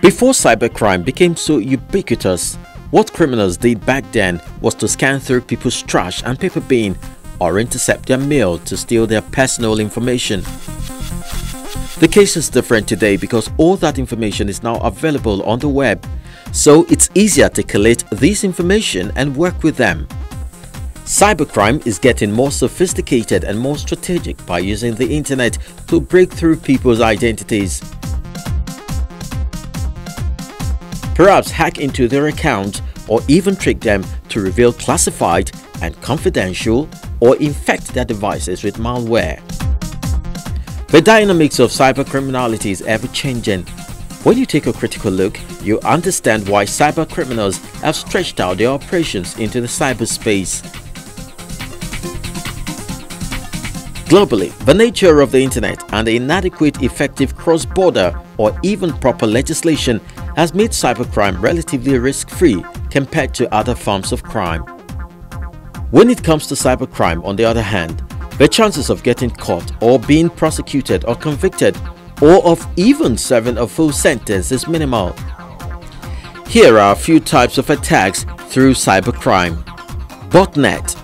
Before cybercrime became so ubiquitous, what criminals did back then was to scan through people's trash and paper bin or intercept their mail to steal their personal information. The case is different today because all that information is now available on the web, so it's easier to collate this information and work with them. Cybercrime is getting more sophisticated and more strategic by using the internet to break through people's identities. Perhaps hack into their account or even trick them to reveal classified and confidential or infect their devices with malware. The dynamics of cybercriminality is ever-changing. When you take a critical look, you understand why cybercriminals have stretched out their operations into the cyberspace. Globally, the nature of the internet and the inadequate effective cross-border or even proper legislation has made cybercrime relatively risk-free compared to other forms of crime. When it comes to cybercrime, on the other hand, the chances of getting caught or being prosecuted or convicted or of even serving a full sentence is minimal. Here are a few types of attacks through cybercrime. Botnet,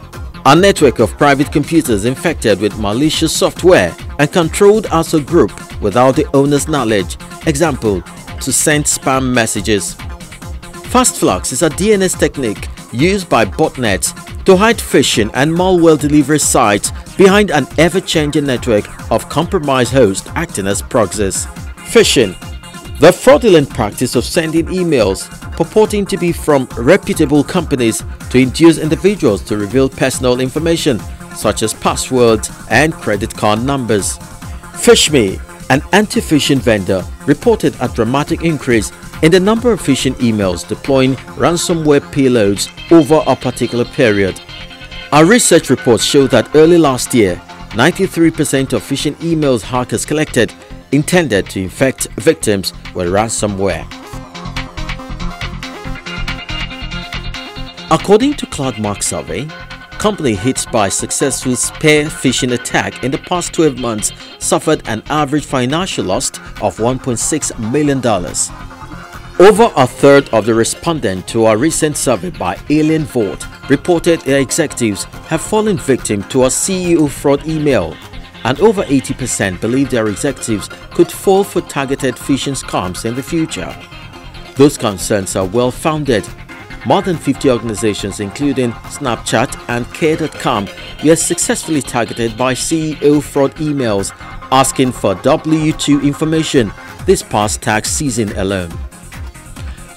a network of private computers infected with malicious software and controlled as a group without the owner's knowledge, example, to send spam messages. FastFlux is a DNS technique used by botnets to hide phishing and malware delivery sites behind an ever-changing network of compromised hosts acting as proxies. Phishing, the fraudulent practice of sending emails purporting to be from reputable companies to induce individuals to reveal personal information such as passwords and credit card numbers. PhishMe, an anti-phishing vendor, reported a dramatic increase in the number of phishing emails deploying ransomware payloads over a particular period. Our research reports show that early last year, 93% of phishing emails hackers collected intended to infect victims with ransomware. According to CloudMark survey, company hit by successful spear phishing attack in the past 12 months suffered an average financial loss of $1.6 million. Over a third of the respondents to a recent survey by AlienVolt reported their executives have fallen victim to a CEO fraud email, and over 80% believe their executives could fall for targeted phishing scams in the future. Those concerns are well founded. More than 50 organizations including Snapchat and Care.com were successfully targeted by CEO fraud emails asking for W-2 information this past tax season alone.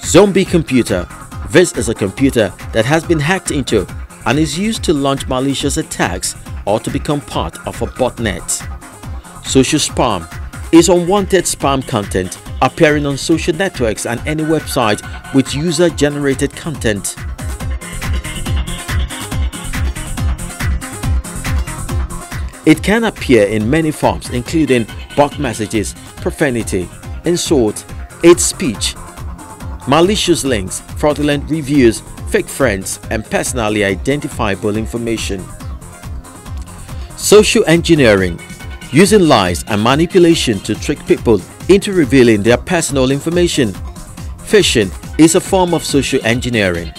Zombie computer. This is a computer that has been hacked into and is used to launch malicious attacks or to become part of a botnet. Social spam is unwanted spam content appearing on social networks and any website with user-generated content. It can appear in many forms including bot messages, profanity, insult, hate speech, malicious links, fraudulent reviews, fake friends, and personally identifiable information. Social engineering, using lies and manipulation to trick people into revealing their personal information. Phishing is a form of social engineering.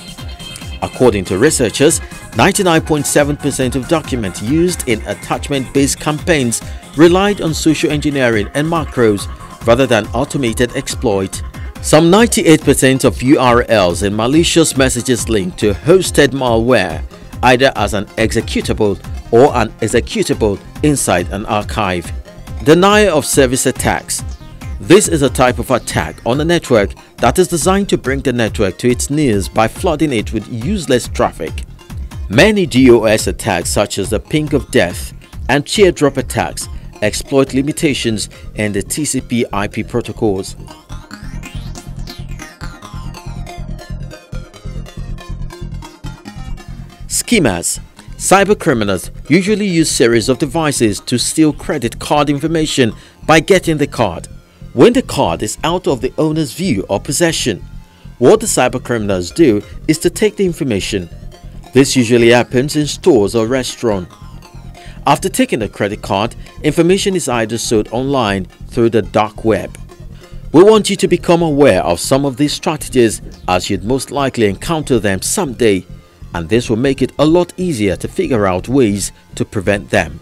According to researchers, 99.7% of documents used in attachment-based campaigns relied on social engineering and macros rather than automated exploit. Some 98% of URLs in malicious messages link to hosted malware, either as an executable or an executable inside an archive. Denial of service attacks. This is a type of attack on a network that is designed to bring the network to its knees by flooding it with useless traffic. Many DOS attacks such as the ping of death and teardrop attacks exploit limitations in the TCP/IP protocols. Schemas. Cybercriminals usually use series of devices to steal credit card information by getting the card. When the card is out of the owner's view or possession, what the cybercriminals do is to take the information. This usually happens in stores or restaurants. After taking the credit card, information is either sold online through the dark web. We want you to become aware of some of these strategies, as you'd most likely encounter them someday, and this will make it a lot easier to figure out ways to prevent them.